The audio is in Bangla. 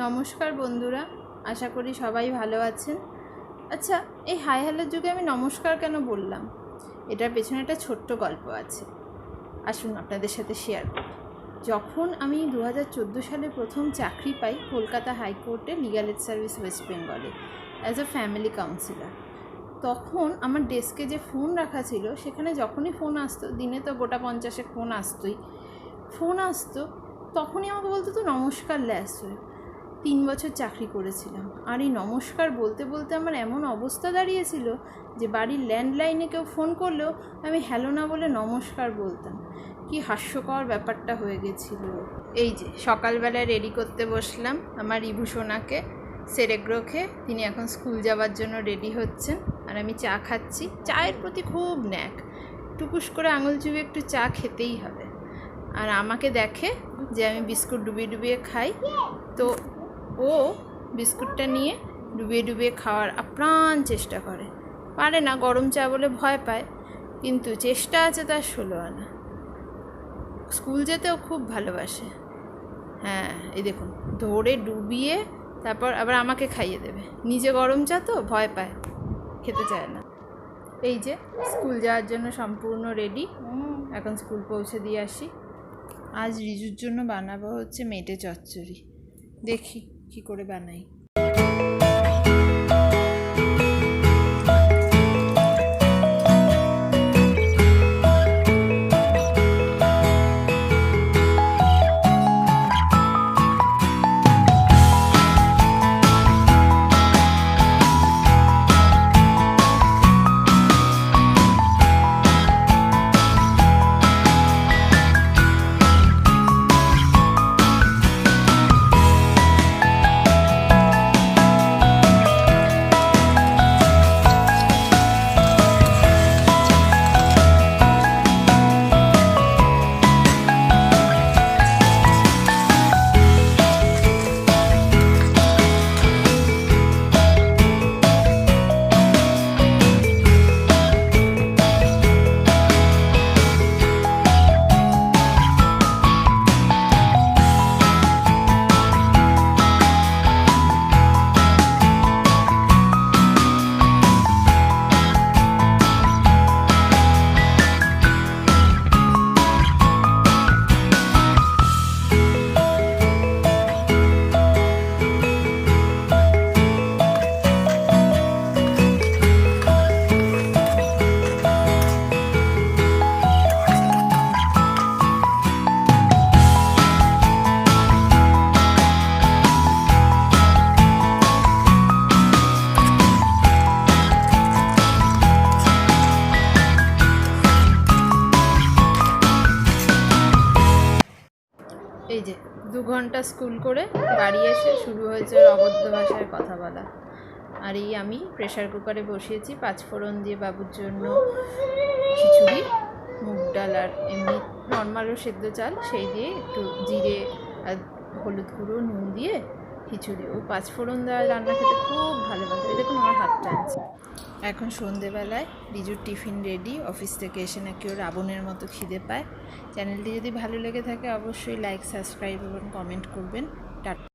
নমস্কার বন্ধুরা, আশা করি সবাই ভালো আছেন। আচ্ছা, এই হাই হ্যালোর যুগে আমি নমস্কার কেন বললাম? এটার পেছনে একটা ছোট্ট গল্প আছে, আসুন আপনাদের সাথে শেয়ার করি। যখন আমি 2014 সালে প্রথম চাকরি পাই কলকাতা হাইকোর্টে লিগ্যাল এইড সার্ভিস ওয়েস্ট বেঙ্গলে অ্যাজ এ ফ্যামিলি কাউন্সিলর, তখন আমার ডেস্কে যে ফোন রাখা ছিল সেখানে যখনই ফোন আসতো, দিনে তো গোটা 50 ফোন আসতোই, ফোন আসতো তখনই আমাকে বলতো তো নমস্কার ল্যাস হয়ে। 3 বছর চাকরি করেছিলাম, আর এই নমস্কার বলতে বলতে আমার এমন অবস্থা দাঁড়িয়েছিল যে বাড়ির ল্যান্ডলাইনে কেউ ফোন করলেও আমি হ্যালো না বলে নমস্কার বলতাম। কি হাস্যকর ব্যাপারটা হয়ে গেছিল। এই যে সকালবেলায় রেডি করতে বসলাম আমার রিভু সোনাকে, সেরেগ্রো খেয়ে তিনি এখন স্কুল যাওয়ার জন্য রেডি হচ্ছেন, আর আমি চা খাচ্ছি। চায়ের প্রতি খুব ন্যাক, টুকুস করে আঙুল চুবিয়ে একটু চা খেতেই হবে। আর আমাকে দেখে যে আমি বিস্কুট ডুবিয়ে ডুবিয়ে খাই, তো ও বিস্কুটটা নিয়ে ডুবিয়ে ডুবিয়ে খাওয়ার আপ্রাণ চেষ্টা করে। পারে না, গরম চা বলে ভয় পায়, কিন্তু চেষ্টা আছে তার 16 আনা। স্কুল যেতেও খুব ভালোবাসে। হ্যাঁ, এই দেখুন, ধরে ডুবিয়ে তারপর আবার আমাকে খাইয়ে দেবে। নিজে গরম চা তো ভয় পায়, খেতে চায় না। এই যে স্কুল যাওয়ার জন্য সম্পূর্ণ রেডি, এখন স্কুল পৌঁছে দিয়ে আসি। আজ রিজুর জন্য বানাবো হচ্ছে মেটে চচ্চড়ি, দেখি কি করে বানাই। এই যে 2 ঘন্টা স্কুল করে বাড়ি এসে শুরু হয়েছে ওর অবদ্ধ ভাষায় কথা বলা। আর এই আমি প্রেশার কুকারে বসিয়েছি 5 ফোড়ন দিয়ে বাবুর জন্য খিচুড়ি, মুগ ডাল আর এমনি নর্মালও সেদ্ধ চাল, সেই দিয়ে একটু জিরে আর হলুদ গুঁড়ো নুন দিয়ে খিচুড়ি। ও 5 ফোড়ন দেওয়া রান্না খেতে খুব ভালোবাসে। এই দেখুন আমার হাতটা আছে। এখন সন্ধেবেলায় রিজুর টিফিন রেডি, অফিস থেকে এসে নাকি ওর রাবণের মতো খিদে পায়। চ্যানেলটি যদি ভালো লেগে থাকে অবশ্যই লাইক, সাবস্ক্রাইব এবং কমেন্ট করবেন। টাটা।